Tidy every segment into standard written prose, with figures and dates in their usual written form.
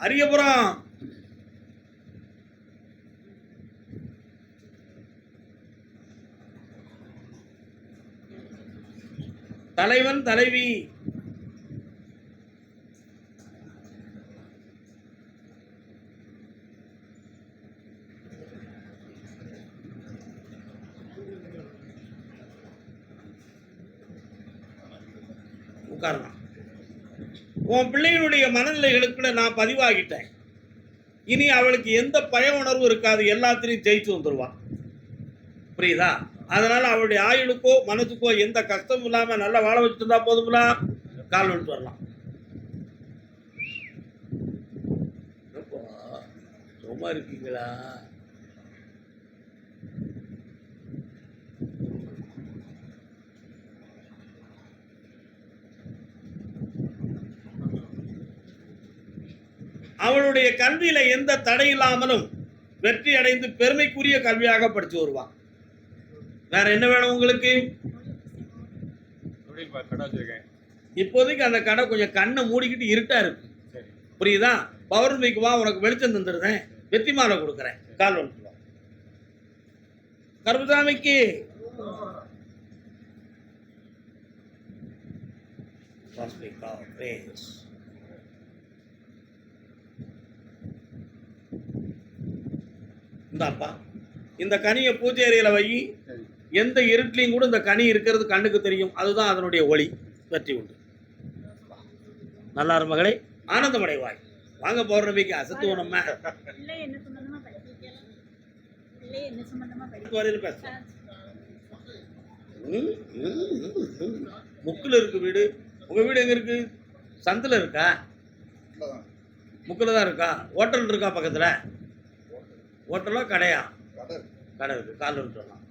அரியபுரம் தலைவன் தலைவி உட்காரலாம். உன் பிள்ளைகளுடைய மனநிலைகளுக்குள்ள நான் பதிவாகிட்டேன். இனி அவளுக்கு எந்த பய உணர்வும் இருக்காது, எல்லாத்திலையும் ஜெயிச்சு வந்துடுவான். புரியுதா? அதனால அவளுடைய ஆயுளுக்கோ மனசுக்கோ எந்த கஷ்டமும் இல்லாம நல்லா வாழ வச்சுட்டு இருந்தா போதுங்களா, கால் விட்டு வரலாம். சும்மா இருக்கீங்களா? அவளுடைய கல்வியில எந்த தடை இல்லாமலும் வெற்றி அடைந்து பெருமைக்குரிய கல்வியாக படிச்சு வருவான். வேற என்ன வேணும் உங்களுக்கு? இப்போதைக்கு அந்த கடை கொஞ்சம் கண்ணை மூடிக்கிட்டு இருட்டா இருக்கு. புரியுதா? பௌர்ணமிக்கு வா, உனக்கு வெளிச்சம் தந்துடுறேன், வெற்றி மாலை கொடுக்குறேன். கால் வந்துடுவோம். கருப்புசாமிக்கு இந்தாப்பா, இந்த கனியை பூஜை அறையில வை. எந்த இருட்டிலையும் கூட இந்த கனி இருக்கிறது கண்ணுக்கு தெரியும். அதுதான் அதனுடைய ஒளி. வெற்றி உண்டு. நல்லா மகளே, ஆனந்தமடைவாய். வாங்க பௌர்ணமிக்கு அசத்துவோம். நம்ம முக்குல இருக்கு வீடு. உங்க வீடு எங்க இருக்கு? சந்தில இருக்கா? முக்குல தான் இருக்கா? ஹோட்டல் இருக்கா பக்கத்துல? ஹோட்டலா கடையா? கடை இருக்கு. கால் விட்டுலாம்.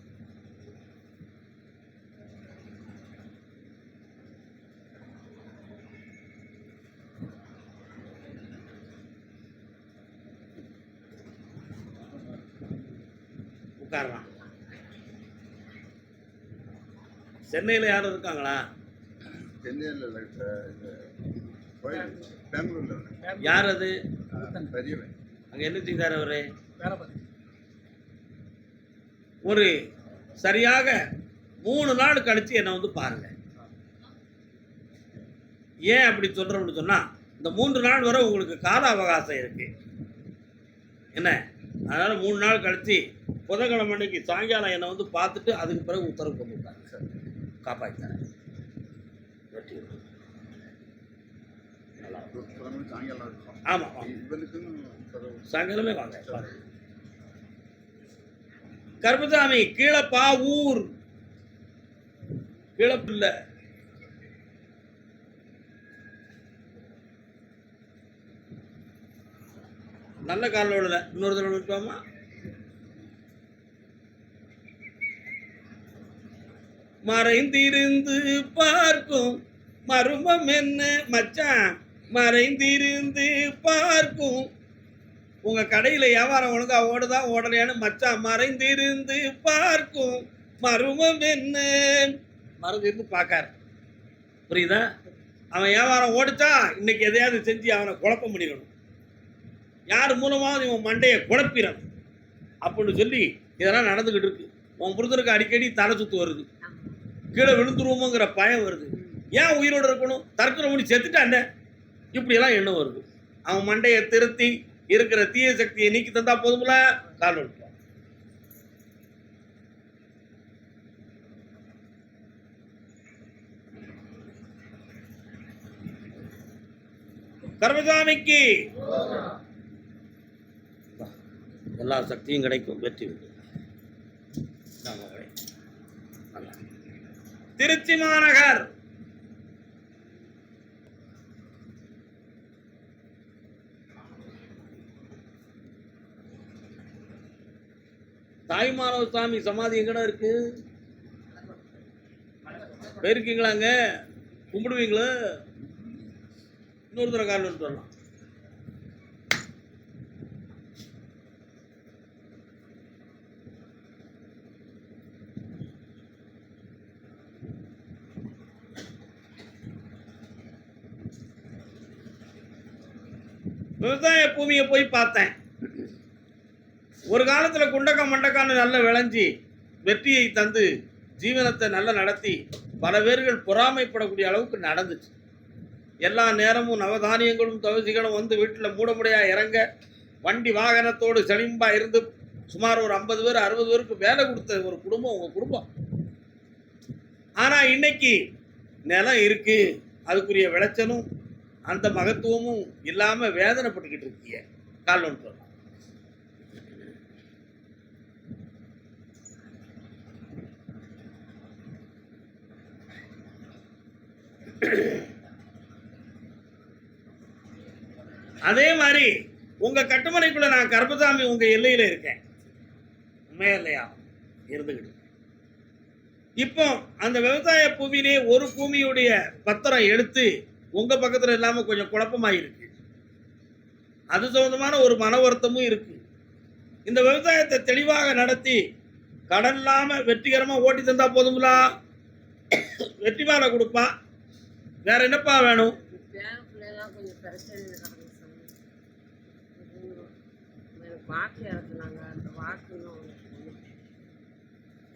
உட்காரலாம். சென்னையில் யாரும் இருக்காங்களா? யார் அது? அங்க என்ன செய்தார் அவரு? ஒரு சரியாக 3 நாள் கழிச்சு என்ன வந்து பாருங்க. ஏன் அப்படி சொல்றோம்னு சொன்னா, இந்த 3 நாள் வரை உங்களுக்கு கால அவகாசம் இருக்கு. என்ன? அதனால 3 நாள் கழிச்சு புதன்கிழமை அன்னைக்கு சாயங்காலம் என்னை வந்து பார்த்துட்டு அதுக்கு பிறகு உத்தரவு கொண்டு விட்டாங்க. சார் காப்பாற்றித்தரேன். ஆமாம், சாயங்காலமே வாங்க. கருப்பசாமி கீழப்பா ஊர் கீழப்பில்ல. நல்ல காலில் விடல. இன்னொரு தடவை விட்டுவாமா. மறைந்திருந்து பார்க்கும் மருமம் என்ன மச்சான், மறைந்திருந்து பார்க்கும். உங்க கடையில வியாபாரம் ஒழுங்கா ஓடுதா ஓடலையான்னு மச்சான் மறைந்திருந்து பார்க்கும் மருமம் என்ன. மறைந்திருந்து பார்க்காரு. புரியுதா? அவன் வியாபாரம் ஓடிச்சா இன்னைக்கு எதையாவது செஞ்சு அவனை குழப்பம் பண்ணிடணும். யார் மூலமாவது இவன் மண்டையை குழப்பிடணும் அப்படின்னு சொல்லி இதெல்லாம் நடந்துகிட்டு இருக்கு. உன் புரிதருக்கு அடிக்கடி தலை சுத்து வருது, கீழே விழுந்துருவோமோங்கிற பயம் வருது. ஏன் உயிரோடு இருக்கணும்? தற்கொலை பண்ணி செத்துட்டாண்ட, இப்படியெல்லாம் எண்ணம் வருது. அவன் மண்டையை திருத்தி இருக்கிற தீய சக்தியை நீக்கி தந்தா போதும்ல. கால் விட்டுவான். கர்மசாமிக்கு எல்லா சக்தியும் கிடைக்கும். வெற்றி உண்டு. திருச்சி மாநகர் தாய்மானவ சாமி சமாதி எங்கடா இருக்கு? போயிருக்கீங்களாங்க? கும்பிடுவீங்களா? இன்னொரு தடவை கால் விட்டு வரலாம். விவசாய பூமியை போய் பார்த்தேன். ஒரு காலத்துல குண்டக்க மண்டக்கான்னு நல்லா விளைஞ்சி வெற்றியை தந்து ஜீவனத்தை நல்லா நடத்தி பல பேர்கள் பொறாமைப்படக்கூடிய அளவுக்கு நடந்துச்சு. எல்லா நேரமும் நவதானியங்களும் தவசிகளும் வந்து வீட்டில் மூடமுடையா இறங்க வண்டி வாகனத்தோடு செழிம்பா இருந்து சுமார் ஒரு 50 பேர் 60 பேருக்கு வேலை கொடுத்த ஒரு குடும்பம் உங்க குடும்பம். ஆனா இன்னைக்கு நிலம் இருக்கு, அதுக்குரிய விளைச்சலும் அந்த மகத்துவமும் இல்லாம வேதனைப்பட்டுக்கிட்டு இருக்கீங்க. காரணம் சொல்லலாம். அதே மாதிரி உங்க கட்டுமனைக்குள்ள நான் கருப்பசாமி உங்க எல்லையில இருக்கேன். உண்மையா இல்லையா? இருந்துகிட்டு இப்போ அந்த விவசாய பூமியிலே ஒரு பூமியுடைய பத்திரம் எடுத்து உங்க பக்கத்துல இல்லாம கொஞ்சம் குழப்பமாயிருக்கு. அது சம்பந்தமான ஒரு மன வருத்தமும் இருக்கு. இந்த விவசாயத்தை தெளிவாக நடத்தி கடன் இல்லாம வெற்றிகரமா ஓட்டி தந்தா போதுங்களா? வெற்றி மாலை கொடுப்பா. வேற என்னப்பா வேணும்?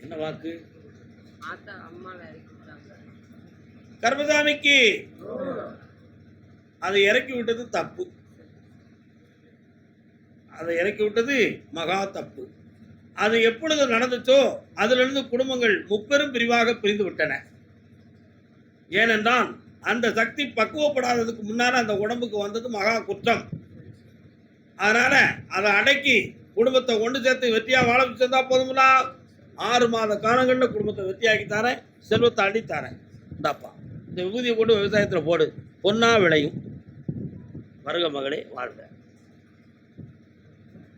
என்ன வாக்கு? கருப்பசாமிக்கு அதை இறக்கி விட்டது தப்பு. அதை இறக்கி விட்டது மகா தப்பு. அது எப்பொழுது நடந்துச்சோ அதிலிருந்து குடும்பங்கள் முப்பெரும் பிரிவாக பிரிந்து விட்டன. ஏனென்றால் அந்த சக்தி பக்குவப்படாததுக்கு முன்னால அந்த உடம்புக்கு வந்தது மகா குற்றம். அதனால அதை அடக்கி குடும்பத்தை ஒன்று சேர்த்து வெற்றியா வாழ வச்சிருந்தா போதுங்களா? 6 மாத காலங்கள்ல குடும்பத்தை வெற்றியாக்கி தரேன், செல்வத்தை அள்ளி தரேன். இந்தாப்பா இந்த விபூதியை கொண்டு விவசாயத்தில் போடு, பொன்னா விளையும். வருக மகளே வாழ்க.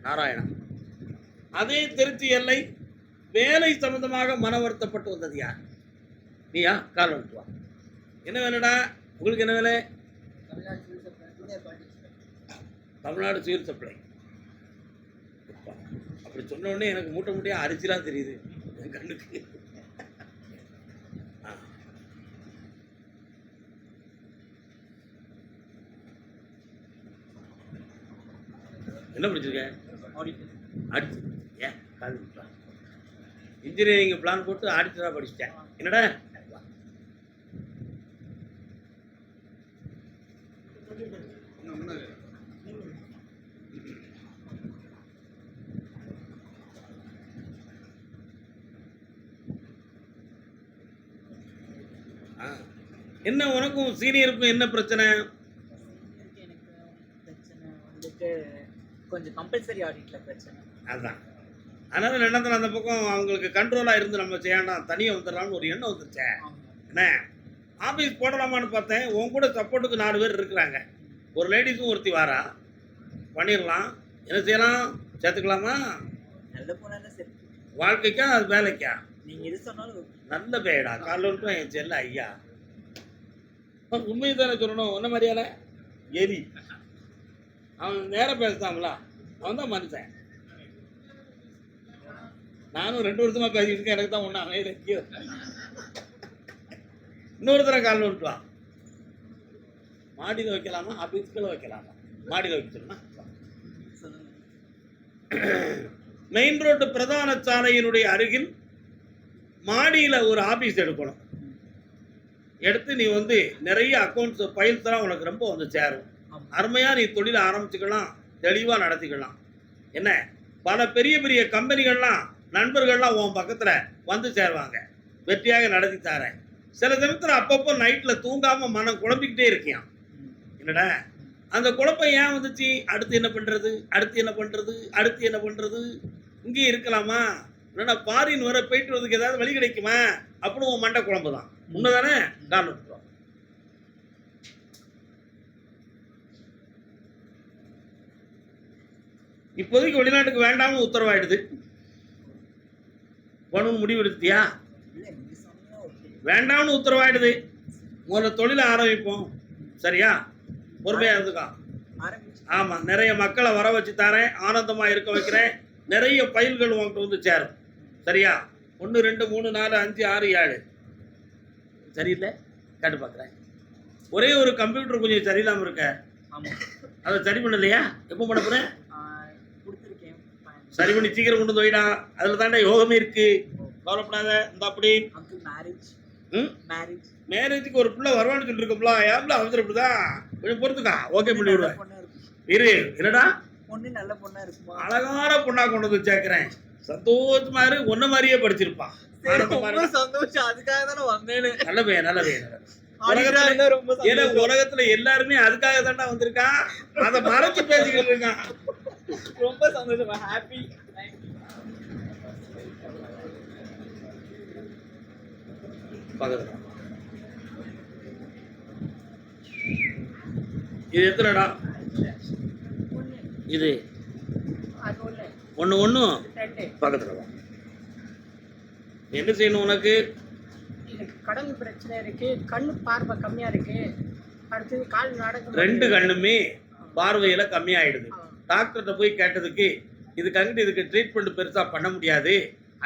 நாராயணா. அதே திருச்சி எல்லை வேலை சம்பந்தமாக மன வருத்தப்பட்டு வந்தது யார்? நீயா? கால் வந்துட்டு வா. என்ன வேணுடா உங்களுக்கு? என்ன வேலை? Tamil Nadu civil supply. அப்படி சொன்ன உடனே எனக்கு மூட்டை மூட்டையா அரிசிலாம் தெரியுது என் கண்ணுக்கு. என்ன படிச்சிருக்க? ஆடிட்டர். ஏன் கால் இன்ஜினியரிங் பிளான் போட்டு ஆடிட்டராக படிச்சிட்டேன். என்னடா என்ன உனக்கும் சீனியருக்கும் என்ன பிரச்சனை? கொஞ்சம் கம்பல்சரி ஆடிட்ல பிரச்சனை. அதான். அதனால நினைந்தேன் அந்த பக்கம் அவங்களுக்கு கண்ட்ரோலாக இருந்து நம்ம செய்யலாம், தனியாக வந்துடலாம்னு ஒரு எண்ணம் வந்துருச்சே. என்ன ஆஃபீஸ் போடலாமான்னு பார்த்தேன். உன் கூட சப்போர்ட்டுக்கு 4 பேர் இருக்கிறாங்க. ஒரு லேடிஸும் ஒருத்தி வாரா. பண்ணிடலாம். என்ன செய்யலாம்? சேர்த்துக்கலாமா? நல்ல போனா சரி. வாழ்க்கைக்கா அது வேலைக்கா? நீங்க எது சொன்னாலும் நல்ல பேடா. காலைல என் செல்ல ஐயா உண்மையை தானே சொல்லணும். ஒன்ன மாதிரியால எரி அவன் நேரம் பேசுதாங்களா? அவன் தான் மனுஷன். நானும் 2 வருஷமா பேசிட்டு இருக்கேன். எனக்கு தான் ஒண்ணு அமைய இன்னொருத்தர கால் விட்டுவா. மாடியில் வைக்கலாமா? ஆபீஸ்க்குள்ள வைக்கலாமா? மாடியில் வைக்கணும்னா மெயின் ரோடு பிரதான சாலையினுடைய அருகில் மாடியில் ஒரு ஆபீஸ் எடுக்கணும். எடுத்து நீ வந்து நிறைய அக்கௌண்ட்ஸ் ஃபைல்ஸ் எல்லாம் உனக்கு ரொம்ப வந்து சேரும். அருமையா நீ தொழிலை ஆரம்பிச்சுக்கலாம், தெளிவா நடத்திக்கலாம். என்ன பல பெரிய பெரிய கம்பெனிகள்லாம் நண்பர்கள்லாம் உன் பக்கத்துல வந்து சேருவாங்க. வெற்றியாக நடத்தி தரேன். சில சமயத்தில் அப்பப்போ நைட்ல தூங்காம மனம் குழம்பிக்கிட்டே இருக்கியான். என்னடா அந்த குழப்பம் ஏன் வந்துச்சு? அடுத்து என்ன பண்றது, அடுத்து என்ன பண்றது, அடுத்து என்ன பண்றது? இங்கேயே இருக்கலாமா? இல்லைன்னா பாரின் வர போயிட்டு வரதுக்கு ஏதாவது வழி கிடைக்குமா அப்படின்னு உன் மண்டை குழம்பு தான். உண்மைதானே? காரணம் இப்போதைக்கு வெளிநாட்டுக்கு வேண்டாம்னு உத்தரவாயிடுது. போகணும்னு முடிவு எடுத்தியா? வேண்டாம்னு உத்தரவாயிடுது. முதல்ல தொழிலை ஆரம்பிப்போம். சரியா? பொறுமையா இருந்துக்கா. ஆமா, நிறைய மக்களை வர வச்சு தரேன், ஆனந்தமா இருக்க வைக்கிறேன். நிறைய பயில்கள் உங்கள்கிட்ட வந்து சேரும். சரியா? 1 2 3 4 5 6 7 சரியில்லை? கேட்டு பார்க்குறேன். ஒரே ஒரு கம்ப்யூட்டர் கொஞ்சம் சரியில்லாமல் இருக்க. அதை சரி பண்ணலையா? எப்போ பண்ண போற? கொடுத்துருக்கேன். சரி பண்ணி சீக்கிரம் கொண்டு வந்து வைடா. அதுல தாண்டா யோகமே இருக்கு. கவலைப்படாத. இந்த அப்படி அங்கிள் மேரேஜ் ம் மேரேஜ் மேரேஜுக்கு ஒரு பிள்ளை வருவான்னு சொல்லிட்டு இருக்கோம்ல, ஏன்ல அவசரப்படுதா? கொஞ்சம் பொறுத்துக்கா, ஓகே பண்ணி விடுவேன். பொண்ணா இருக்கும். இரு என்னடா பொண்ணு நல்ல பொண்ணா இருக்குமா? அழகான பொண்ணா கொண்டு வந்து சேர்க்கிறேன். சந்தோஷமா இரு, ஒன்ன மாதிரியே படிச்சிருப்பான். ஆனந்தமா ரொம்ப இரு. சந்தோஷம். அதுக்காக தானே வந்தேன்னு. நல்ல பையன் நல்ல பையன். ஆடிட்டரா இருந்தா ரொம்ப ஏன்னா சந்தோஷம். உலகத்துல எல்லாருமே அதுக்காக தாண்டா வந்திருக்கான். அதை மறைச்சு பேசிக்கிட்டு இருக்கான். ரொம்ப சந்தோஷம். ஹாப்பி. பக்கத்துல இது எத்தனைடா? இது ஒண்ணு ஒண்ணு பக்கத்துல வா. என்ன செய்யணும் உனக்கு? எனக்கு கடன் பிரச்சனை இருக்கு, கண்ணு பார்வை கம்மியா இருக்கு, அடுத்தது கால் நடக்க ரெண்டு கண்ணுமே பார்வையில கம்மியாயிடுது. டாக்டர்கிட்ட போய் கேட்டதுக்கு இதுக்கு இதுக்கு ட்ரீட்மெண்ட் பெருசா பண்ண முடியாது,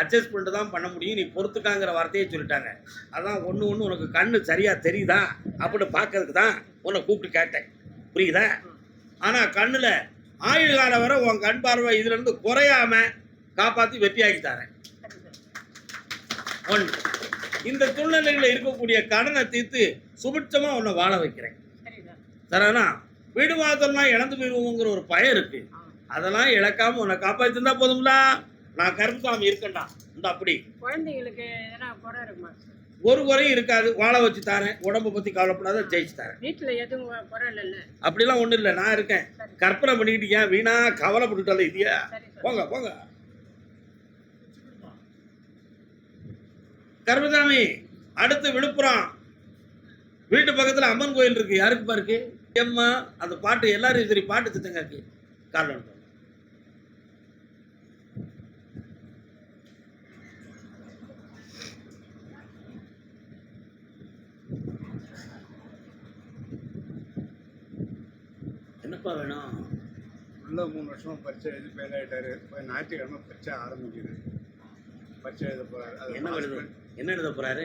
அட்ஜஸ்ட்மெண்ட் தான் பண்ண முடியும், நீ பொறுத்துக்காங்கிற வார்த்தையே சொல்லிட்டாங்க. அதான் ஒன்று உனக்கு கண்ணு சரியா தெரியுதா அப்படின்னு பார்க்கறதுக்கு தான் உன்னை கூப்பிட்டு கேட்டேன். புரியுதா? ஆனால் கண்ணில் ஆயுள் காலம் வரை உன் கண் பார்வை இதுலேருந்து குறையாம காப்பாற்றி வெற்றியாக்கி தரேன். ஒன்று, இந்த சூழ்நிலைகளில் இருக்கக்கூடிய கடனை தீர்த்து சுபிட்சமாக உன்னை வாழ வைக்கிறேன். சரிண்ணா? வீடு வாசல்லாம் இழந்து போயிடுவோங்கிற ஒரு பயம் இருக்கு, அதெல்லாம் இழக்காம உன்னை காப்பாற்றிருந்தா போதும்ல. நான் கருப்புசாமி இருக்கேன்டா. இந்த அப்படி குழந்தைங்களுக்கு எதனா குறை இருக்குமா? ஒரு குறையும் இருக்காது, வாழ வச்சு தரேன். உடம்பை பற்றி கவலைப்படாத, ஜெயிச்சு தரேன். வீட்டுல எதுவும் குறை இல்லைல்ல? அப்படிலாம் ஒன்றும் இல்லை, நான் இருக்கேன். கற்பனை பண்ணிக்கிட்டு ஏன் வீணா கவலைப்பட்டுட்டால இல்லையா? போங்க போங்க. கருப்பசாமி, அடுத்து விழுப்புரம். வீட்டு பக்கத்தில் அம்மன் கோயில் இருக்கு. யாருக்கு பாருக்கு? ஏம்மா அந்த பாட்டு எல்லாரும் சரி பாட்டு திட்டங்க இருக்கு. காரணம் என்னப்பா வேணும்? உள்ள 3 வருஷமா பரீட்சை எழுதி ஃபெயில் ஆகிட்டாரு. இப்போ ஞாயிற்றுக்கிழமை பரீட்சை ஆரம்பிக்குது. பரீட்சை எழுத போறாரு. என்ன எழுத என்ன எழுத போறாரு?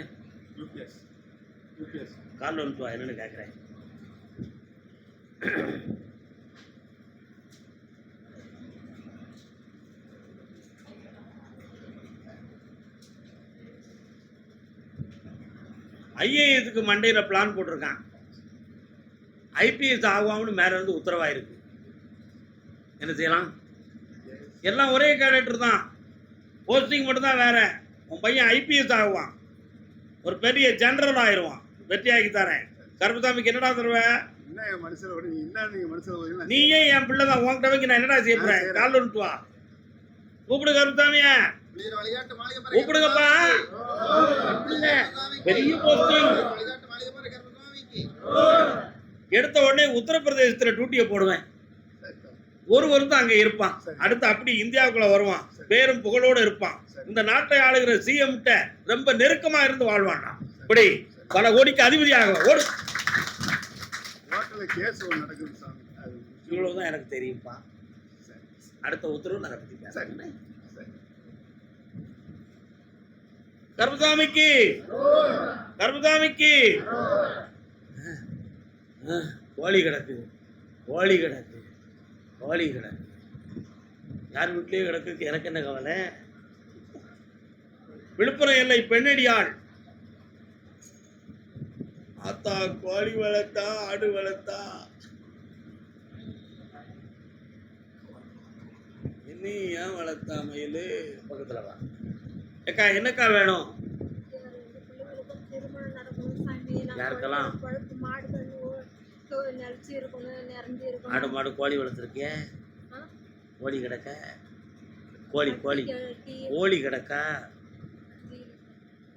யூபிஎஸ். யூபிஎஸ் காலில் வந்துட்டு வா, என்னன்னு கேட்குறேன். ஐஏஎஸ்க்கு மண்டையில் பிளான் போட்டிருக்கான். ஐபிஎஸ் ஆகுவாங்கன்னு மேலே இருந்து உத்தரவாயிருக்கு. என்ன செய்யலாம்? எல்லாம் ஒரே கேரக்டர் தான், போஸ்டிங் மட்டும் தான் வேற. உன் பையன் ஐபிஎஸ் ஆகுவான், ஒரு பெரிய ஜெனரல் ஆயிடுவான். வெற்றியாக்கி தரேன். கருப்பசாமிக்கு என்னடா தருவேன்? என்ன என் மனசில் வரும்? என்ன நீங்க மனசில் வரீங்க? நீயே என் பிள்ளை தான், உன்கிட்ட வைக்க நான் என்னடா செய்ய போறேன்? கால் வந்துட்டு வா, கூப்பிடு கருப்பசாமிய, கூப்பிடுங்கப்பா. பெரிய போஸ்டிங் எடுத்த உடனே உத்தரப்பிரதேசத்துல டியூட்டியை போடுவேன். ஒரு வருஷம் அங்க இருப்பான். அடுத்து அப்படி இந்தியாவுக்குள்ள வருவான், பேரும் புகழோட இருப்பான். இந்த நாட்டை ஆளுகிற சிஎம் ரொம்ப நெருக்கமா இருந்து வாழ்வான். இப்படி பல கோடிக்கு அதிபதியாக ஓடு. கேஸ் நடக்குது சாமி. இவ்வளவுதான் எனக்கு தெரியும்ப்பா. அடுத்த உத்தரவு நான் பத்தி பேசுறேன். கருப்பசாமிக்கு கருப்பசாமிக்கு கோழி கிடக்கு, கோழி கிடக்கு, கோழி கிடக்கு. யார் வீட்லயே கிடக்கு, எனக்கு என்ன கவலை? விழுப்புரம் எல்லை பெண்ணடியாள். ஆத்தா கோழி வளர்த்தா, ஆடு வளர்த்தா, இன்னி ஏன் வளர்த்தா மயிலு? பக்கத்துல வா. ஏக்கா என்னக்கா வேணும்? யாருக்கெல்லாம்? ஆடு மாடு கோழி வளர்த்துருக்கிய? கோழி கிடக்க, கோழி கோழி கோழி கிடக்கா?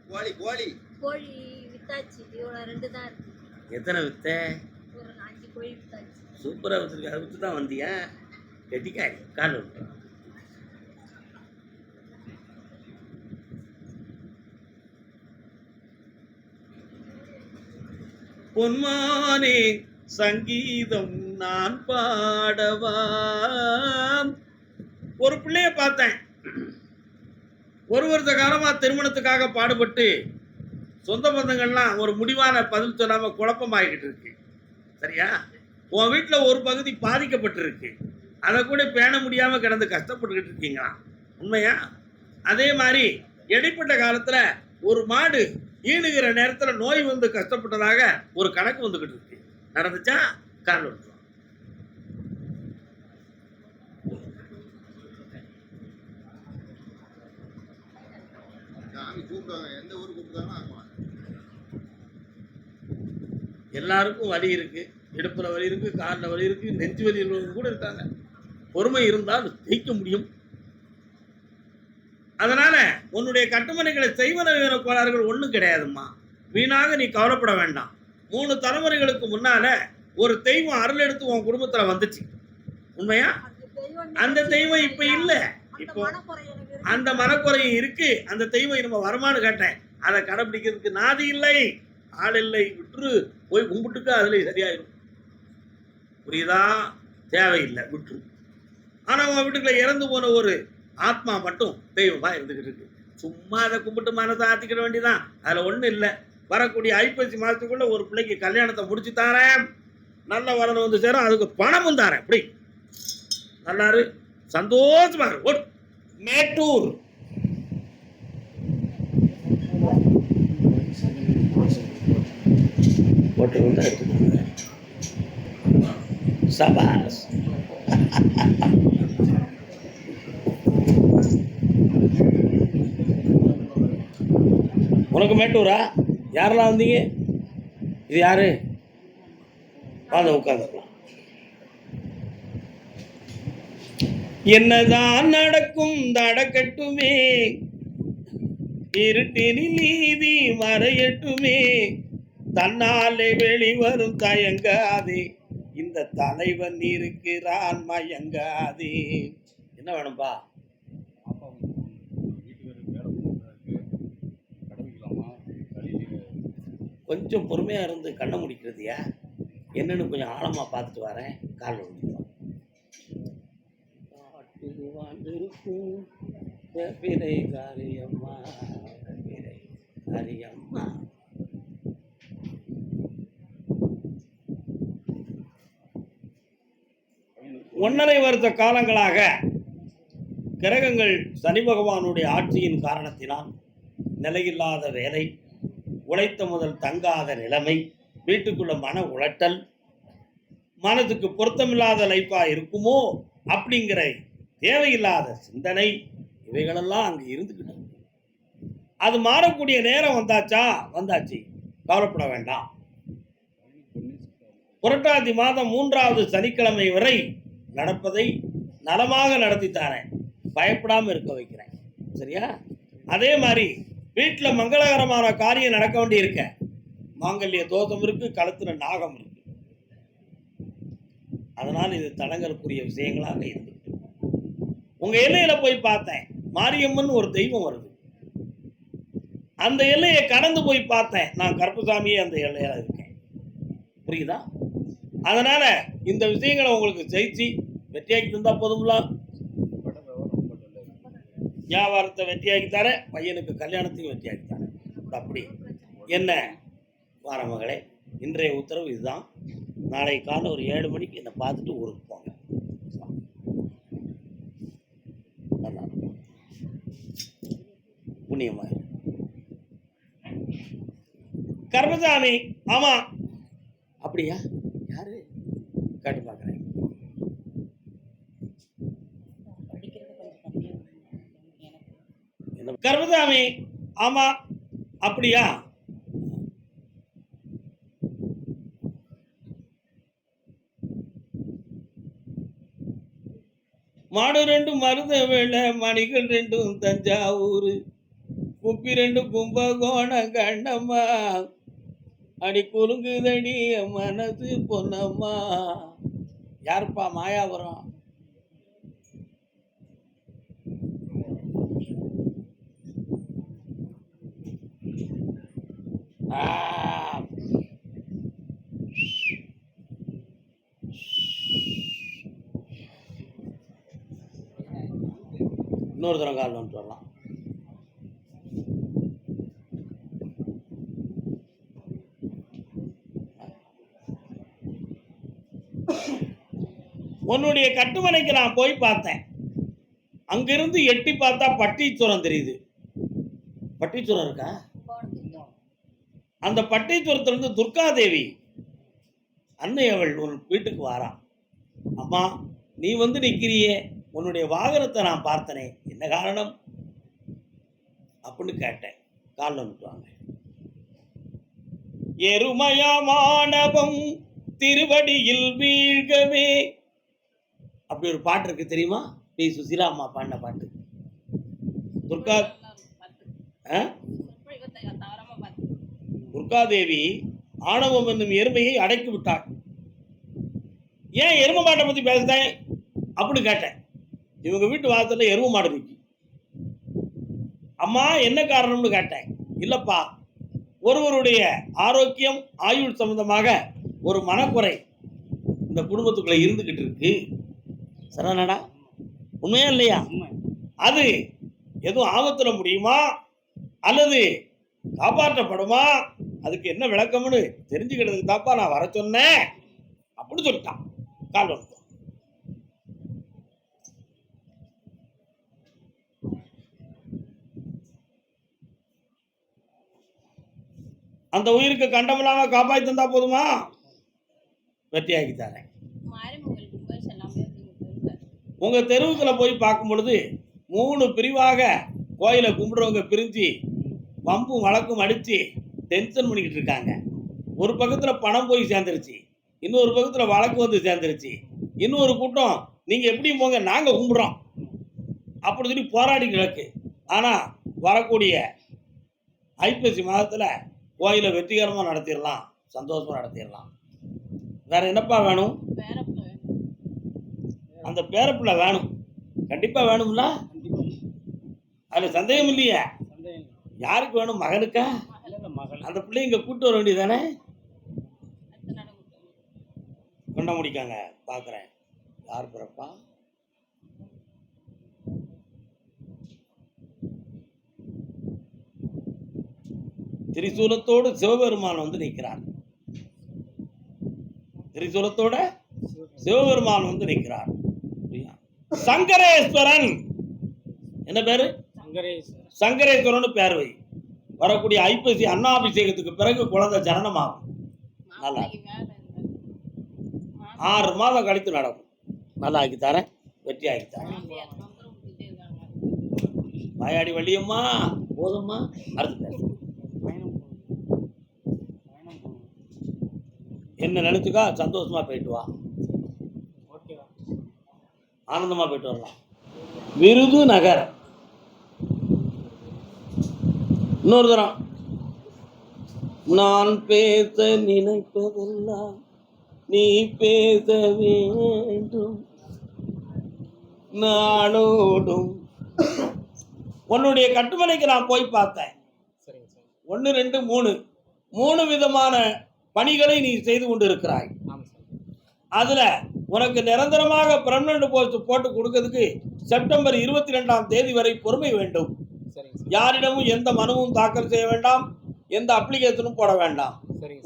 கோழி கோழி கோழி வித்தாச்சு. இவ்வளோ 2 தான் இருக்கு. எத்தனை வித்த? ஒரு 5 கோழி வித்தாச்சு. சூப்பராக வித்துருக்கு. அதை வித்து தான் வந்தியா? கெட்டிக்காரி. கால் விட்டு பொன்மானே சங்கீதம் நான் பாடவா. ஒரு பிள்ளைய பார்த்தேன், ஒரு வருஷ காலமா திருமணத்துக்காக பாடுபட்டு சொந்த பந்தங்கள்லாம் ஒரு முடிவான பதில் சொல்லாம குழப்பமாகிக்கிட்டு இருக்கு. சரியா? உன் வீட்டுல ஒரு பகுதி பாதிக்கப்பட்டிருக்கு, அதை கூட பேண முடியாம கிடந்து கஷ்டப்பட்டுக்கிட்டு இருக்கீங்களா? உண்மையா? அதே மாதிரி இடைப்பட்ட காலத்துல ஒரு மாடு ஈனுகிற நேரத்துல நோய் வந்து கஷ்டப்பட்டதாக ஒரு கணக்கு வந்துகிட்டு இருக்கு. நடந்துச்சா? காரணம் எடுத்துக்கலாம். எல்லாருக்கும் வலி இருக்கு, இடுப்புல வலி இருக்கு, காலில் வலி இருக்கு, நெஞ்சு வலி உள்ளவங்க கூட இருக்காங்க. பொறுமை இருந்தால் ஜெயிக்க முடியும். அதனால உன்னுடைய கட்டுமனைகளை செய்வன வீர கோளாறுகள் ஒண்ணும் கிடையாதும்மா. வீணாக நீ கவலைப்பட வேண்டாம். 3 தலைமுறைகளுக்கு முன்னால ஒரு தெய்வம் அருள் எடுத்து உன் குடும்பத்துல வந்துச்சு. உண்மையா? அந்த தெய்வம் இப்ப இல்ல. இப்போ அந்த மனக்குறையும் இருக்கு. அந்த தெய்வம் நம்ம வருமானு கேட்டேன், அதை கடைபிடிக்கிறதுக்கு நாதி இல்லை, ஆள் இல்லை, விட்டுரு, போய் கும்பிட்டுக்க, அதுல சரியாயிடும். புரியுதா? தேவையில்லை, விட்டுரு. ஆனா உன் வீட்டுக்குள்ள இறந்து போன ஒரு ஆத்மா மட்டும் தெய்வமா இருந்துகிட்டு இருக்கு. சும்மா அதை கும்பிட்டு மனத்தை ஆத்திக்கிட வேண்டியதான். அதுல ஒண்ணும் இல்லை. வரக்கூடிய ஐப்பசி மாசத்துக்குள்ள ஒரு பிள்ளைக்கு கல்யாணத்தை முடிச்சு தாரேன், நல்ல வரணும் வந்து சேரும், அதுக்கு பணமும் தாரேன். அப்படி நல்லாரு, சந்தோஷமா இருக்கு. மேட்டூர் போட்டு தான் எடுத்துக்கோங்க. சபாஸ். உனக்கு மேட்டூரா? யாரெல்லாம் வந்தீங்க? இது யாரு? வாங்க உட்காந்துக்கலாம். என்னதான் நடக்கும் நடக்கட்டுமே, இருட்டினில் நீதி மறையட்டுமே, தன்னாலே வெளிவரும் தயங்காதே, இந்த தலைவன் இருக்கிறான் மயங்காதே. என்ன வேணும்பா? கொஞ்சம் பொறுமையா இருந்து கண்ணை முடிக்கிறதுயா, என்னன்னு கொஞ்சம் ஆழமா பார்த்துட்டு வரேன். காலில் விழுந்துருவான். காட்டுக்கு வாழ்ந்திருக்கும் பிறை காரியம்மா, பிறை காரியம்மா. ஒன்றரை வருஷ காலங்களாக கிரகங்கள் சனி பகவானுடைய ஆட்சியின் காரணத்தினால் நிலையில்லாத வேலை, உழைத்த முதல் தங்காத நிலைமை, வீட்டுக்குள்ள மன உளட்டல், மனதுக்கு பொருத்தமில்லாத லைஃபா இருக்குமோ அப்படிங்கிற தேவையில்லாத சிந்தனை, இவைகளெல்லாம் அங்கு இருந்துக்கிட்டு. அது மாறக்கூடிய நேரம் வந்தாச்சா? வந்தாச்சு, கவலைப்பட வேண்டாம். புரட்டாதி மாதம் 3வது சனிக்கிழமை வரை நடப்பதை நலமாக நடத்தித்தாரேன், பயப்படாம இருக்க வைக்கிறேன். சரியா? அதே மாதிரி வீட்டில் மங்களகரமான காரியம் நடக்க வேண்டி இருக்க, மாங்கல்ய தோஷம் இருக்கு, கழுத்துல நாகம் இருக்கு. அதனால் இது தடங்களுக்குரிய விஷயங்களாக இருக்கு. உங்க எல்லையில போய் பார்த்தேன், மாரியம்மன் ஒரு தெய்வம் வருது. அந்த எல்லையை கடந்து போய் பார்த்தேன், நான் கருப்பசாமியே அந்த எல்லையில இருக்கேன். புரியுதா? அதனால இந்த விஷயங்களை உங்களுக்கு ஜெயிச்சு வெற்றியாக்கி தந்தா போதும்ல. வியாபாரத்தை வெற்றியாக்கி தரேன், பையனுக்கு கல்யாணத்தையும் வெற்றியாக்கி தரேன். அப்படி என்ன வார மகளே, இன்றைய உத்தரவு இதுதான். நாளை காலை ஒரு 7 மணிக்கு என்னை பார்த்துட்டு ஊருக்கு போங்க. புண்ணியமா கர்மசாமி. ஆமா, அப்படியா? யாரு? காட்டு பார்க்குறேன். கர்மசாமி. ஆமா, அப்படியா? மாடு 2 மருத வேலை, மணிகள் 2 தஞ்சாவூர், குப்பி 2 கும்பகோணம் கண்ணம்மா, அடி குலுங்குதடி மனசு பொன்னம்மா. யாருப்பா? மாயாவரம். இன்னொரு தரம் கால் வந்துட்டு வரலாம். உன்னுடைய கட்டுமனைக்கு நான் போய் பார்த்தேன். அங்கிருந்து எட்டி பார்த்தா பட்டீச்சுரம் தெரியுது. பட்டீச்சுரம் இருக்கா? அந்த பட்டீச்சுரத்திலிருந்து துர்காதேவி அன்னை அவள் உன் வீட்டுக்கு வாரான். அம்மா, நீ வந்து நிற்கிறியே, உன்னுடைய வாகனத்தை நான் பார்த்தனே, என்ன காரணம் அப்படின்னு கேட்டேன். காலில் வந்துட்டுவாங்க. எருமயமானவம் திருவடியில் வீழ்கவே, அப்படி ஒரு பாட்டு இருக்கு தெரியுமா? பி சுசீலா அம்மா பாடின பாட்டு. துர்கா துர்காதேவி ஆணவம் என்னும் எருமையை அடக்கி விட்டாள். ஏன் எரும மாட்டை பத்தி பேசுறேன் அப்படி கேட்டேன். இவங்க வீட்டு வாசல்ல எரும மாடு இருக்கு. அம்மா என்ன காரணம்னு கேட்டேன். இல்லப்பா, ஒருவருடைய ஆரோக்கியம் ஆயுள் சம்பந்தமாக ஒரு மனக்குறை இந்த குடும்பத்துக்குள்ள இருந்துகிட்டு இருக்கு. சரணடா, உண்மையா இல்லையா? அது எதுவும் ஆபத்துல முடியுமா அல்லது காப்பாற்றப்படுமா, அதுக்கு என்ன விளக்கம்னு தெரிஞ்சுக்கிறதுக்கு தாப்பா நான் வர சொன்னேன் அப்படின்னு சொல்லிட்டான். கால் வந்து அந்த உயிருக்கு கண்டமில்லாம காப்பாற்றி தந்தா போதுமா? வெற்றியாக்கி தரேன். உங்க தெருவுக்குள்ள போய் பார்க்கும் பொழுது 3 பிரிவாக கோயிலை கும்பிடுறவங்க பிரிஞ்சு வம்பும் வழக்கும் அடிச்சு டென்ஷன் பண்ணிக்கிட்டு இருக்காங்க. ஒரு பக்கத்துல பணம் போய் சேர்ந்துருச்சு, இன்னொரு பக்கத்துல வழக்கு வந்து சேர்ந்துருச்சு, இன்னொரு கூட்டம் நீங்க எப்படி போங்க நாங்க கும்பிடுறோம் அப்படி சொல்லி போராடி கிடக்கு. ஆனா வரக்கூடிய ஐப்பசி மாதத்துல கோயிலை வெற்றிகரமா நடத்திடலாம், சந்தோஷமா நடத்திடலாம். வேற என்னப்பா வேணும்? அந்த பேரப்பிள்ளை வேணும், கண்டிப்பா வேணும்ல, அதுல சந்தேகம் இல்லையே. யாருக்கு வேணும்? மகனுக்கா? அந்த பிள்ளை இங்க கூட்டு வர வேண்டியதானே? கொண்ட முடிக்காங்க. பாக்குறேன் யார் பிறப்பா? திரிசூலத்தோடு சிவபெருமான் வந்து நிற்கிறார். திரிசூலத்தோட சிவபெருமான் வந்து நிற்கிறார். சங்கரேஸ்வரன் என்ன பேரு? சங்கரேஸ்வரன் பேர் வை. வரக்கூடிய ஐப்பசி அன்னாபிஷேகத்துக்கு பிறகு குழந்தை ஜனனமாகும். நல்லா 6 மாதம் கழித்து நடக்கும். நல்லா ஆக்கி தரேன், வெற்றி ஆக்கி தரேன். வாயாடி வள்ளியம்மா போதும்மா. அடுத்து பேச என்ன நினைச்சுக்கா, சந்தோஷமா போயிட்டு வா, ஆனந்தமா போயிட்டு வரலாம். விருதுநகர். இன்னொரு தரம், நான் பேச நினைப்பதெல்லாம் நீ பேச வேண்டும் நாளோடும். உன்னுடைய கட்டுமனைக்கு நான் போய் பார்த்தேன். 1 2 3 விதமான பணிகளை நீ செய்து கொண்டு இருக்கிறாய். அதுல உனக்கு நிரந்தரமாக பெர்மனன்ட் போஸ்ட் போட்டு கொடுக்கிறதுக்கு செப்டம்பர் 22ஆம் தேதி வரை பொறுமை வேண்டும். யாரிடமும் எந்த மனுவும் தாக்கல் செய்ய வேண்டாம், எந்த அப்ளிகேஷனும் போட வேண்டாம்.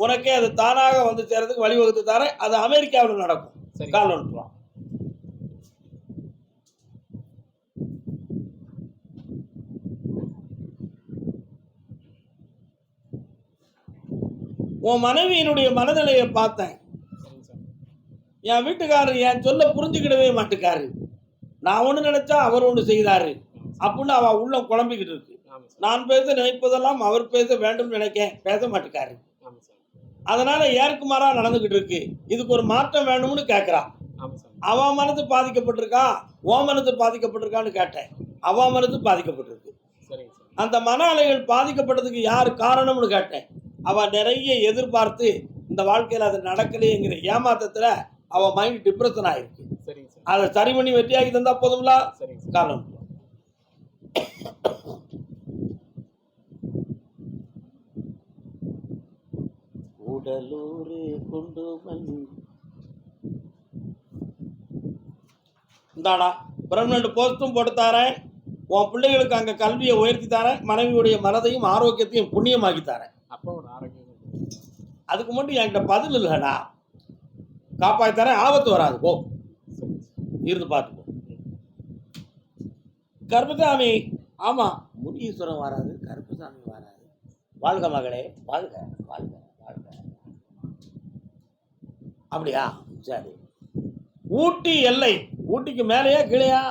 உனக்கே அது தானாக வந்து சேர்றதுக்கு வழிவகுத்து தரேன். அது அமெரிக்காவில் நடக்கும். கால் வந்துடுவான். உன் மனைவியினுடைய மனநிலையை பார்த்தேன். என் வீட்டுக்காரர் என் சொல்ல புரிஞ்சுக்கிடவே மாட்டுக்காரு. நான் ஒண்ணு நினைச்சா அவர் ஒண்ணு செய்தாரு அப்படின்னு அவ உள்ள குழம்பிக்கிட்டு இருக்கு. நான் பேச நினைப்பதெல்லாம் அவர் பேச வேண்டும் நினைக்க பேச மாட்டுக்காரு. அதனால ஏற்குமாறா நடந்துகிட்டு இருக்கு. இதுக்கு ஒரு மாற்றம் வேணும்னு கேட்கிறா. அவ மனது பாதிக்கப்பட்டிருக்கா, ஓ மனது பாதிக்கப்பட்டிருக்கான்னு கேட்டேன். அவ மனது பாதிக்கப்பட்டிருக்கு. அந்த மன அலைகள் பாதிக்கப்பட்டதுக்கு யார் காரணம்னு கேட்டேன். அவ நிறைய எதிர்பார்த்து இந்த வாழ்க்கையில அது நடக்கலையேங்கிற ஏமாத்தத்துல அவ மைண்ட் டிப்ரெஷன் ஆயிருக்கு. அதை சரி பண்ணி வெற்றியாக்கி தந்தா போதும்ல. காலம் உடலூரு கொண்டு இந்தாடா பெர்மனன்ட் போஸ்டும் போட்டு தரேன். உன் பிள்ளைகளுக்கு அங்க கல்வியை உயர்த்தி தரேன். மனைவியுடைய மனதையும் ஆரோக்கியத்தையும் புண்ணியமாக்கி தரேன். அதுக்கு மட்டும் என்கிட்ட பதில் இல்லைடா. காப்பாற்றி தரேன், ஆபத்து வராது போ. இருந்து பார்த்துப்போம். கருப்பசாமி, ஆமா, முனீஸ்வரன் வராது, கருப்பசாமி வராது. வாழ்க மகளே, வாழ்க வாழ்க வாழ்க. அப்படியா? சரி. ஊட்டி எல்லை, ஊட்டிக்கு மேலேயா கீழேயா?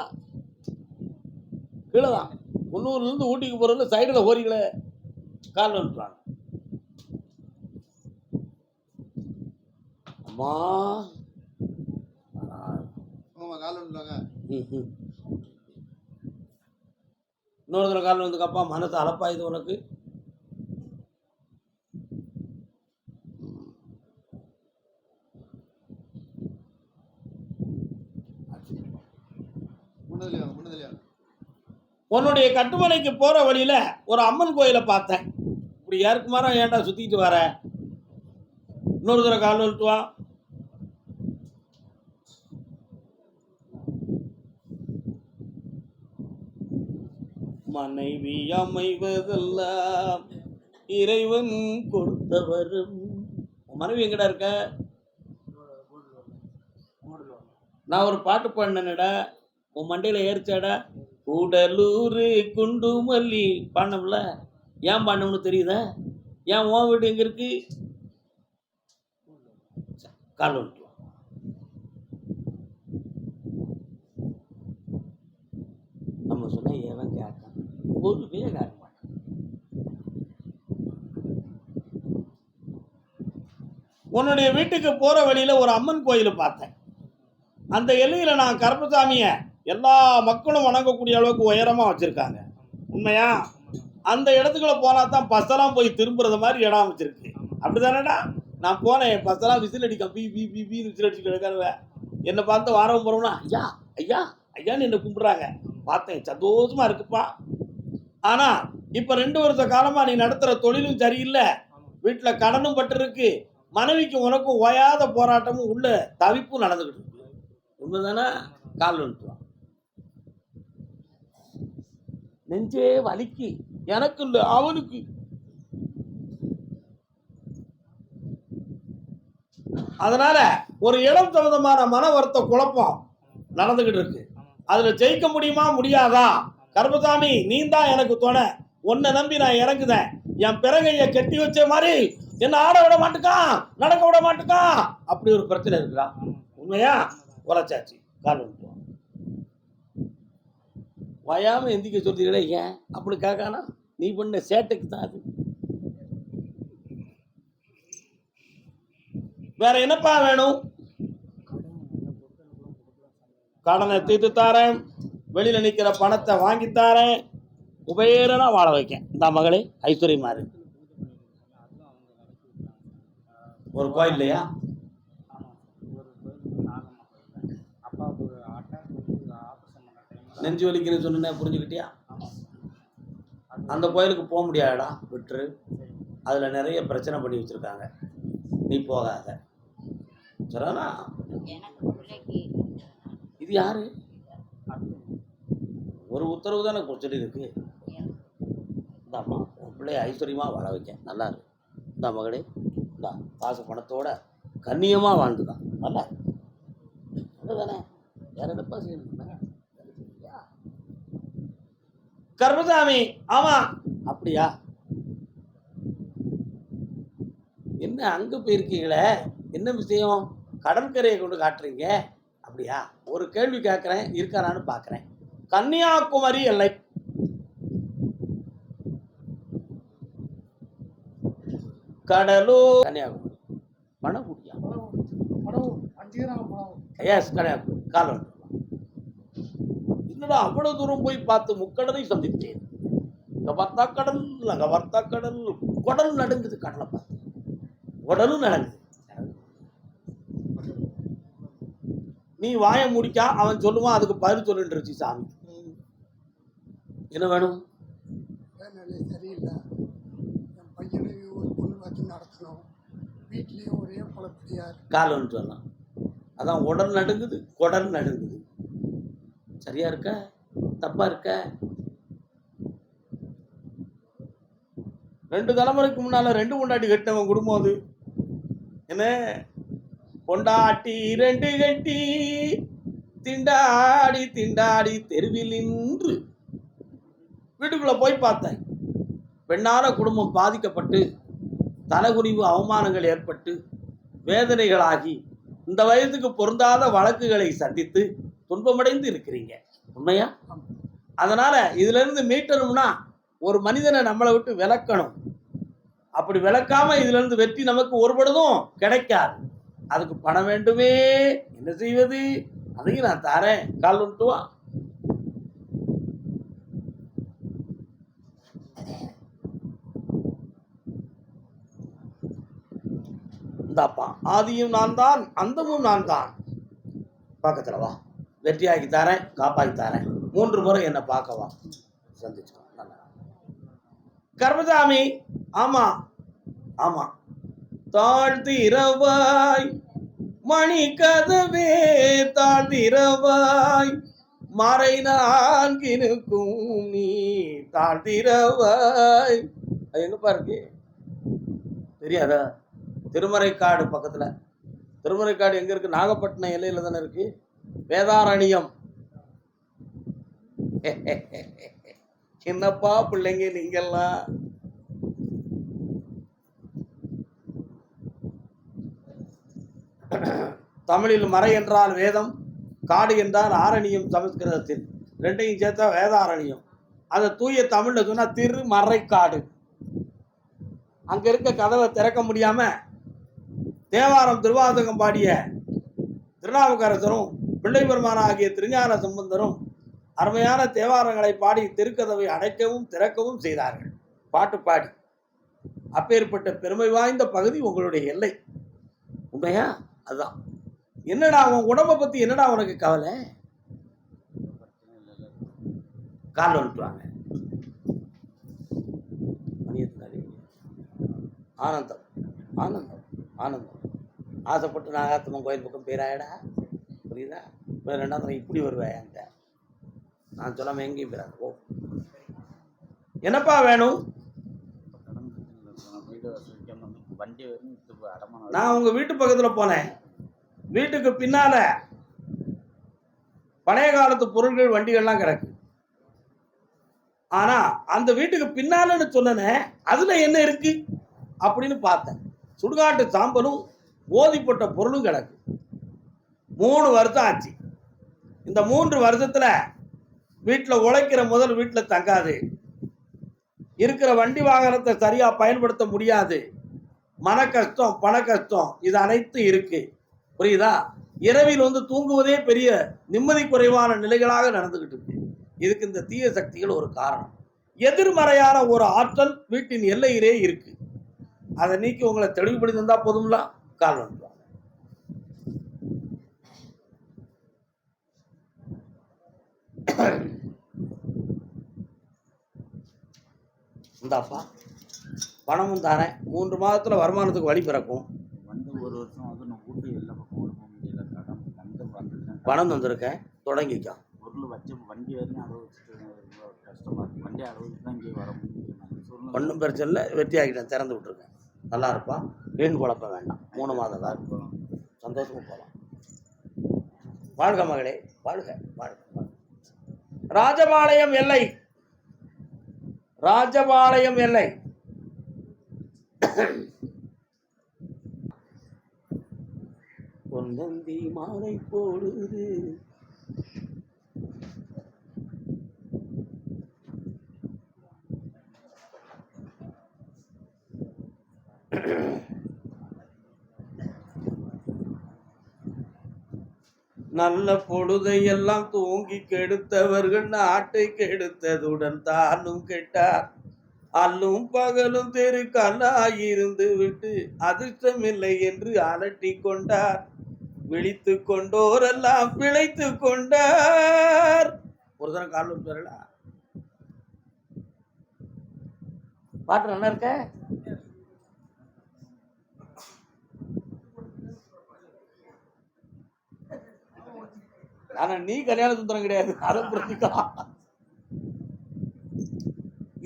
கீழே தான். குன்னூர்லேருந்து ஊட்டிக்கு போகிறது சைடில் ஓரிகளை கால் வந்துட்டாங்க. அம்மா இன்னொரு தடவை கால் வந்துக்கப்பா, மனசு அலப்பாயுது உனக்கு. உன்னுடைய கட்டுமனைக்கு போற வழியில ஒரு அம்மன் கோயிலை பார்த்தேன். இப்படி யாருக்கு மாறம் ஏன்டா சுத்திட்டு வர? இன்னொரு தடவை கால் வந்துட்டு வா. மனைவி அமைவதெல்லாம் இறைவன் கொடுத்தவரும். மனைவி எங்கடா இருக்க? நான் ஒரு பாட்டு பாடினேடா, உன் மண்டையில ஏறிச்சாடா. கூடலூர் குண்டுமல்லி பாண்டம்ல, ஏன் பாண்டம்னு தெரியுதா? ஏன் உன் வீடு எங்க இருக்கு? கால் வந்துட்டு நம்ம சொன்ன ஏவன் கேட்டான், ஒரு பேர் கேட்க மாட்டான். உன்னுடைய வீட்டுக்கு போற வழியில ஒரு அம்மன் கோயிலை பார்த்தேன். அந்த எல்லையில நான் கருப்பசாமிய எல்லா மக்களும் வணங்கக்கூடிய அளவுக்கு உயரமா வச்சிருக்காங்க. உண்மையா? அந்த இடத்துக்குள்ள போனா தான் பஸ்ஸெல்லாம் போய் திரும்புறது மாதிரி இடம் வச்சிருக்கு. அப்படிதானடா? நான் போனேன், பஸ்ஸெல்லாம் விசில் அடிக்க பீ பீ பீ பீ விசில் அடிச்சு கிடக்காருவேன். என்னை பார்த்து வாரம் போறோம்னா ஐயா ஐயா ஐயான்னு என்னை கும்பிடுறாங்க. பார்த்தேன், சந்தோஷமா இருக்குப்பா. ஆனா இப்ப 2 வருஷ காலமா நீ நடத்துற தொழிலும் சரியில்லை, வீட்டுல கடனும் பட்டு இருக்கு, மனைவிக்கு உனக்கும் ஓயாத போராட்டமும் உள்ள தவிப்பும் நடந்துகிட்டு இருக்கு. உண்மைதானே? கால் வந்துட்டு நெஞ்சே வலிக்கு, எனக்கு இல்லை அவனுக்கு. அதனால ஒரு இடம் சம்பந்தமான மன வருத்த குழப்பம் நடந்துகிட்டு இருக்கு. அதுல ஜெயிக்க முடியுமா முடியாதா? கருப்பசாமி, நீ தான் எனக்கு துணை. உன்னை நம்பி நான் இறங்குதேன். என் பிறகைய கட்டி வச்ச மாதிரி என்ன ஆட விட மாட்டுக்கான், நடக்க விட மாட்டுக்கான். அப்படி ஒரு பிரச்சனை இருக்குடா. உண்மையா? உரைச்சாச்சு. கால் வந்துட்டு வயாம எந்திக்க சொல்றீங்களே, ஏன் அப்படி கேட்கானா? நீ பண்ண சேட்டைக்கு தான் அது. வேற என்னப்பா வேணும்? கடனை தீர்த்து தாரேன், வெளியில நிக்கிற பணத்தை வாங்கி தாரேன், குபேரனா வாழ வைக்கேன். இந்த மகளே ஐஸ்வர்யமா இருக்கு. ஒரு கோயில் இல்லையா? நெஞ்சு வலிக்குன்னு சொன்ன புரிஞ்சுக்கிட்டியா? அந்த கோயிலுக்கு போக முடியாதடா, விட்டுரு. அதில் நிறைய பிரச்சனை பண்ணி வச்சுருக்காங்க, நீ போகாத. சரிண்ணா? இது யாரு? ஒரு உத்தரவு தானே சொல்லி இருக்கு. இந்தாம்மா, உன் பிள்ளைய ஐஸ்வர்யமாக வாழ வைக்க, நல்லா இருக்கு. இந்த மகளே, இந்தா காசு பணத்தோட கண்ணியமாக வாழ்ந்துதான், நல்லா தானே? வேற என்னப்பா செய்யணும்? கருப்பசாமி, ஆமா. அப்படியா? என்ன அங்க போயிருக்கீங்களே, என்ன விஷயம்? கடற்கரையை கொண்டு காட்டுறீங்க. அப்படியா? ஒரு கேள்வி கேட்கிறேன், இருக்காரான்னு பாக்குறேன். கன்னியாகுமரி எல்லை, கடலூர், கன்னியாகுமரி, பணகுடியா? எஸ், கன்னியாகுமரி. காலம் என்னடா அவ்வளவு தூரம் போய் பார்த்து முக்கடலை சந்தித்தேன். இங்க பார்த்தா கடல், அங்க பார்த்தா கடல், குடல் நடுங்குது. கடலை பார்த்து உடலும் நடங்குது. நீ வாய முடிக்கா, அவன் சொல்லுவான், அதுக்கு பதில் சொல்லுன்றுச்சு சாமி. என்ன வேணும்? சரியில்லை, என் பையனையும் ஒரு பொண்ணு வச்சு நடத்தணும், வீட்லேயும் ஒரே குழப்படியா இருக்கு. காலம்னு சொல்லலாம். அதான் உடல் நடுங்குது, குடல் நடுங்குது. சரியா இருக்க, தப்பா இருக்க? 2 தலைமுறைக்கு முன்னால 2 பொண்டாட்டி கட்டினவன் குடும்பம் அது. என்ன பொண்டாட்டி 2 கட்டி திண்டாடி திண்டாடி தெருவில் நின்று வீட்டுக்குள்ள போய் பார்த்தேன். பெண்ணான குடும்பம் பாதிக்கப்பட்டு தலைகுனிவு அவமானங்கள் ஏற்பட்டு வேதனைகளாகி இந்த வயதுக்கு பொருந்தாத வழக்குகளை சந்தித்து துன்பமடைந்து இருக்கிறீங்க. உண்மையா? அதனால இதுல இருந்து மீட்டணும்னா ஒரு மனிதனை நம்மளை விட்டு விலக்கணும். அப்படி விளக்காம இதுல இருந்து வெற்றி நமக்கு ஒருபொழுதும் கிடைக்காது. அதுக்கு பணம் வேண்டுமே, என்ன செய்வது? அதையும் நான் தாரேன், கால் வந்துட்டுவா. இந்தாப்பா, ஆதியும் நான் தான், அந்தமும் நான் தான். பக்கத்துல வா, வெற்றியாக்கி தாரேன், காப்பாக்கி தாரேன். 3 முறை என்னை பார்க்கவா, சந்திச்சுக்கோ. நல்லா கர்மசாமி. ஆமா ஆமா. தாழ்த்திரவாய் மணி கதவே தாழ்த்திரவாய், மறை நான்கினுக்கும் நீ தாழ்த்திரவாய். அது எங்கப்பா இருக்கு தெரியாதா? திருமறைக்காடு பக்கத்துல. திருமறைக்காடு எங்க இருக்கு? நாகப்பட்டினம் எல்லையில தானே இருக்கு. வேதாரண்யம். என்னப்பா பிள்ளைங்க நீங்கெல்லாம். தமிழில் மறை என்றால் வேதம், காடு என்றால் ஆரணியம். சமஸ்கிருதத்தில் ரெண்டையும் சேர்த்தா வேதாரண்யம். அதை தூய தமிழ்ல சொன்னா திருமறைக்காடு. அங்க இருக்க கதவை திறக்க முடியாம தேவாரம் திருவாசகம் பாடிய திருநாவுக்கரசரும் பிள்ளை பெருமான் ஆகிய திருஞான சம்பந்தரும் அருமையான தேவாரங்களை பாடி திருக்கதவை அடைக்கவும் திறக்கவும் செய்தார்கள், பாட்டு பாடி. அப்பேற்பட்ட பெருமை வாய்ந்த பகுதி உங்களுடைய எல்லை. உண்மையா? அதுதான். என்னடா உன் உடம்பை பத்தி என்னடா உனக்கு கவலை? கால் வந்துட்டுவாங்க. ஆனந்தம் ஆனந்தம் ஆனந்தம். ஆசைப்பட்டு நாகாத்தம்மன் கோயில் பக்கம் பேராயடா, புரியுதா? 2ஆம் இப்படி வருவேன் என்கிட்ட. நான் சொல்லாம எங்கேயும் போயிடாது. ஓ, என்னப்பா வேணும்? நான் உங்க வீட்டு பக்கத்துல போனேன். வீட்டுக்கு பின்னால பழைய காலத்து பொருட்கள் வண்டிகள்லாம் கிடக்கு. ஆனா அந்த வீட்டுக்கு பின்னாலன்னு சொன்னேனே, அதுல என்ன இருக்கு அப்படின்னு பார்த்தேன். சுடுகாட்டு சாம்பலும் ஓதிப்பட்ட பொருளும் கிடக்கு. 3 வருஷம் ஆச்சு. இந்த 3 வருஷத்துல வீட்டில் உழைக்கிற முதல் வீட்டில் தங்காது, இருக்கிற வண்டி வாகனத்தை சரியா பயன்படுத்த முடியாது, மன கஷ்டம் பண கஷ்டம் இது அனைத்தும் இருக்கு. புரியுதா? இரவில் தூங்குவதே பெரிய நிம்மதி குறைவான நிலைகளாக நடந்துகிட்டு இருக்கு. இதுக்கு இந்த தீய சக்திகள் ஒரு காரணம். எதிர்மறையான ஒரு ஆற்றல் வீட்டின் எல்லையிலே இருக்கு. அதை நீக்கி உங்களை தெளிவுபடுத்தி தந்தா போதும்ல. கால் வந்துடுவாங்க. இந்தாப்பா, பணமும் தானே. 3 மாதத்துல வருமானத்துக்கு வழி பிறக்கும். பணம் வந்திருக்கேன், தொடங்கிக்கோ. ஒன்றும் பிரச்சனை இல்லை, வெற்றி ஆகிட்டேன், திறந்து விட்டுருக்கேன். நல்லா இருப்பா, வீண் குழப்பம் வேண்டாம். 3 மாதம் தான் இருக்கலாம், சந்தோஷமா போகலாம். வாழ்க மகளே, வாழ்க வாழ்க. ராஜபாளையம் எல்லை, ராஜபாளையம் எல்லை. பொன்னந்தி மாலை போடுது, நல்ல பொழுதையெல்லாம் தூங்கி கெடுத்தவர்கள் நாட்டை கெடுத்ததுடன் தானும் கெட்டார். அல்லும் பகலும் தெரு கல்லாயிருந்து விட்டு அதிர்ஷ்டமில்லை என்று அலட்டி கொண்டார். விழித்து கொண்டோரெல்லாம் பிழைத்து கொண்டார். ஒரு தரம் காலம் சொல்லல. பாட்டு நல்லா இருக்க. ஆனா நீ கல்யாண சுந்தரம் கிடையாது, அதை புரிஞ்சுக்கலாம்.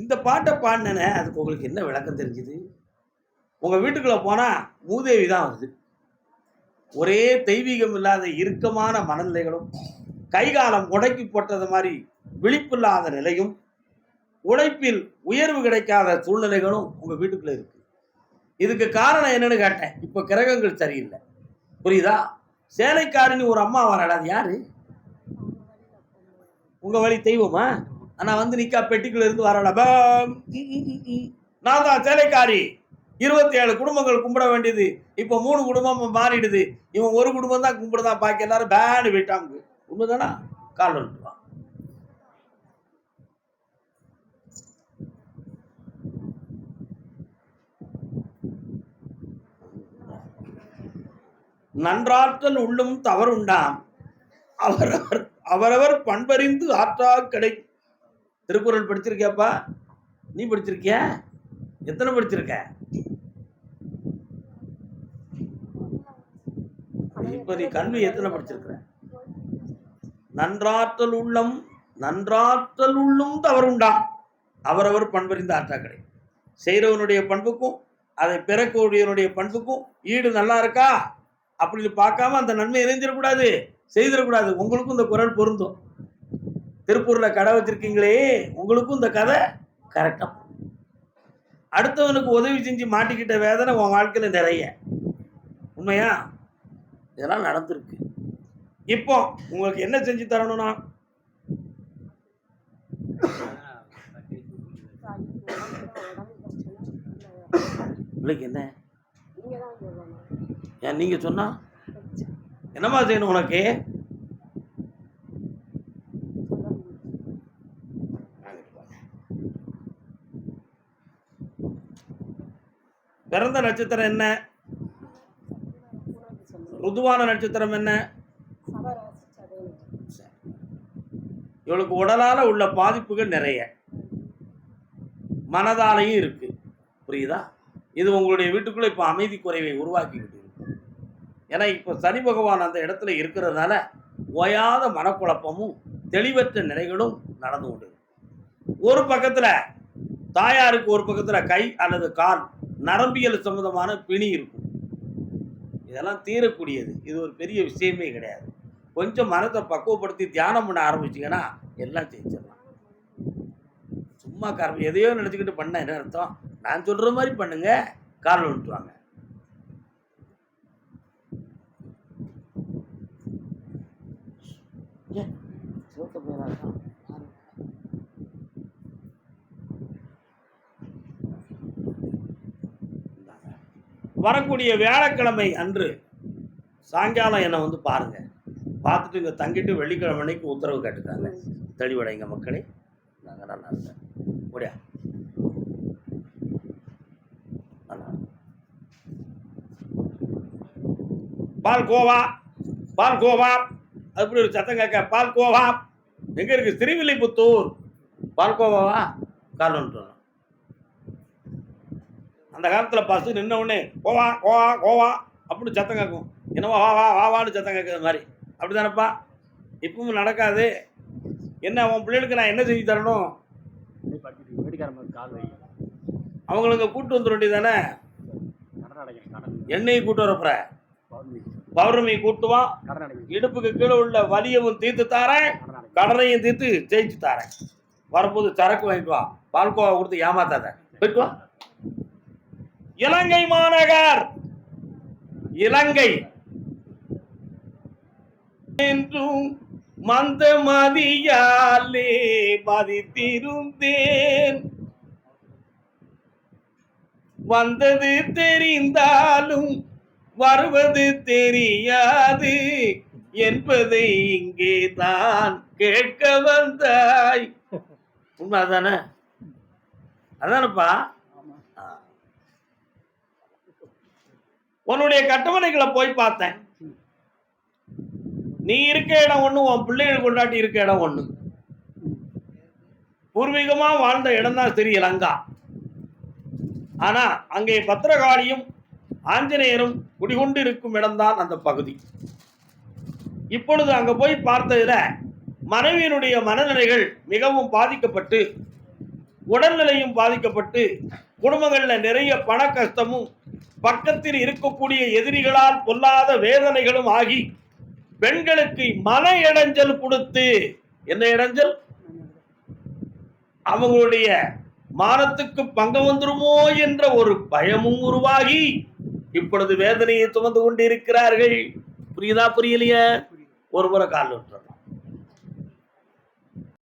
இந்த பாட்டை பாடினே, அதுக்கு உங்களுக்கு என்ன விளக்கம் தெரிஞ்சுது? உங்க வீட்டுக்குள்ள போனா மூதேவி தான் வருது. ஒரே தெய்வீகம் இல்லாத இறுக்கமான மனநிலைகளும் கைகாலம் முடக்கி போட்டது மாதிரி விழிப்பில்லாத நிலையும், உழைப்பில் உயர்வு கிடைக்காத சூழ்நிலைகளும் உங்க வீட்டுக்குள்ள இருக்கு. இதுக்கு காரணம் என்னன்னு கேட்டேன். இப்ப கிரகங்கள் சரியில்லை, புரியுதா? சேலைக்காரின்னு ஒரு அம்மா வராடா, அது யாரு? உங்க வழி தெய்வமா? ஆனா வந்து நிக்கா பெட்டிக்குள்ள இருந்து வராடா, நான் தான் சேலைக்காரி. 27 குடும்பங்கள் கும்பிட வேண்டியது இப்ப 3 குடும்பம் மாறிடுது. இவன் ஒரு குடும்பம் தான் கும்பிடுதான், பாக்கி எல்லாரும் பேனு போயிட்டாங்க. உண்மைதானா? கால் வந்துடுவான். நன்றாற்றல் உள்ளும் தவறுண்டாம், அவரவர் பண்பறிந்து ஆற்றா கடை. திருக்குறள் படிச்சிருக்கியாப்பா? நீ படிச்சிருக்கிய? எத்தனை படிச்சிருக்க? இப்ப நீ கல்வி எத்தனை படிச்சிருக்கிற? நன்றாற்றல் உள்ளும் தவறுண்டாம், அவரவர் பண்பறிந்து ஆற்றா கடை. செய்கிறவனுடைய பண்புக்கும் அதை பிறக்கக்கூடியவனுடைய பண்புக்கும் ஈடு நல்லா இருக்கா அப்படின்னு பார்க்காம அந்த நன்மை இணைஞ்சிடக்கூடாது, செய்திடக்கூடாது. உங்களுக்கும் இந்த குறள் பொருந்தும். திருப்பூர்ல கடை வச்சிருக்கீங்களே, உங்களுக்கும் இந்த கதை கரெக்டா. அடுத்தவனுக்கு உதவி செஞ்சு மாட்டிக்கிட்ட வேதனை உன் வாழ்க்கையில நிறைய. உண்மையா? இதெல்லாம் நடந்திருக்கு. இப்போ உங்களுக்கு என்ன செஞ்சு தரணும்னா, என்ன ஏன் நீங்க சொன்னா என்னமா செய்யணும் உனக்கு? பிறந்த நட்சத்திரம் என்ன? ருதுவான நட்சத்திரம் என்ன? இவளுக்கு உடலால உள்ள பாதிப்புகள் நிறைய, மனதாலையும் இருக்கு, புரியுதா? இது உங்களுடைய வீட்டுக்குள்ள இப்ப அமைதி குறைவை உருவாக்கிக்கிட்டு இருக்கு. ஏன்னா இப்ப சனி பகவான் அந்த இடத்துல இருக்கிறதுனால ஓயாத மனக்குழப்பமும் தெளிவற்ற நிலைகளும் நடந்து கொண்டு, ஒரு பக்கத்துல தாயாருக்கு ஒரு பக்கத்துல கை அல்லது கால் நரம்பியல் சம்பந்தமான பிணி இருக்கும். இதெல்லாம் தீரக்கூடியது. இது ஒரு பெரிய விஷயமே கிடையாது. கொஞ்சம் மனத்தை பக்குவப்படுத்தி தியானம் பண்ண ஆரம்பிச்சிங்கன்னா எல்லாம் ஜெயிச்சிடலாம். சும்மா எதையோ நினச்சிக்கிட்டு பண்ண என்ன அர்த்தம்? நான் சொல்ற மாதிரி பண்ணுங்க, கால் விட்டுவாங்க. வரக்கூடிய வியாழக்கிழமை அன்று சாயங்காலம் என்னை வந்து பாருங்க. பார்த்துட்டு இங்கே தங்கிட்டு வெள்ளிக்கிழமை அன்னைக்கு உத்தரவு கேட்டுக்காங்க. தெளிவடைங்க மக்களே. நாங்கள் நல்லா இருக்கேன். முடியா பால்கோவா பால்கோவா அப்படி ஒரு சத்தம் கேட்க. பால்கோவா எங்க இருக்கு? திருவில்லிபுத்தூர். பால்கோவாவா? கால் வந்துட்டோம். அந்த காலத்தில் பஸ் நின்ன உடனே கோவா கோவா கோவா அப்படின்னு சத்தம் கேட்கும். என்னவோ வா வா வாவான்னு சத்தம் கேட்குற மாதிரி. அப்படி தானப்பா? இப்பவும் நடக்காது. என்ன உன் பிள்ளைகளுக்கு நான் என்ன செஞ்சு தரணும்? அவங்களுக்கு கூட்டு வந்துட வேண்டியதானே? எண்ணெயை கூட்டு வரப்புற பௌர்ணமி கூட்டுவான். இடுப்புக்கு கீழே உள்ள வலியவும் தீர்த்து தாரேன், கடனையும் தீர்த்து ஜெயிச்சு தாரேன். வரும்போது சரக்கு வாங்கிட்டு வா. பால்கோவா கொடுத்து ஏமாத்தாத. போயிட்டு வா. இலங்கை மாநகர், இலங்கை என்றும் மந்த மதியாலே மதித்திருந்தேன். வந்தது தெரிந்தாலும் வருவது தெரியாது என்பதை இங்கே தான் கேட்க வந்தாய். உண்மை அதானே? அதானப்பா? உன்னுடைய கட்டமனைகளை போய் பார்த்தேன். நீ இருக்க இடம் ஒண்ணு, உன் பிள்ளைகள் கொண்டாட்டி இருக்க இடம் ஒண்ணு. பூர்வீகமா வாழ்ந்த இடம் தான் ஸ்ரீ லங்கா. ஆனா அங்கே பத்திரகாளியும் ஆஞ்சநேயரும் குடிகொண்டு இருக்கும் இடம்தான் அந்த பகுதி. இப்பொழுது அங்க போய் பார்த்ததுல மனைவியினுடைய மனநிலைகள் மிகவும் பாதிக்கப்பட்டு, உடல்நிலையும் பாதிக்கப்பட்டு, குடும்பங்கள்ல நிறைய பண கஷ்டமும், பக்கத்தில் இருக்கக்கூடிய எதிரிகளால் பொல்லாத வேதனைகளும் ஆகி பெண்களுக்கு மன இடைஞ்சல் கொடுத்து, என்ன இடைஞ்சல்? அவங்களுடைய மானத்துக்கு பங்கம் வந்துருமோ என்ற ஒரு பயமும் உருவாகி இப்பொழுது வேதனையை சுமந்து கொண்டிருக்கிறார்கள். புரியுதா? புரியலையா? ஒரு முறை கால் விட்டுறோம்.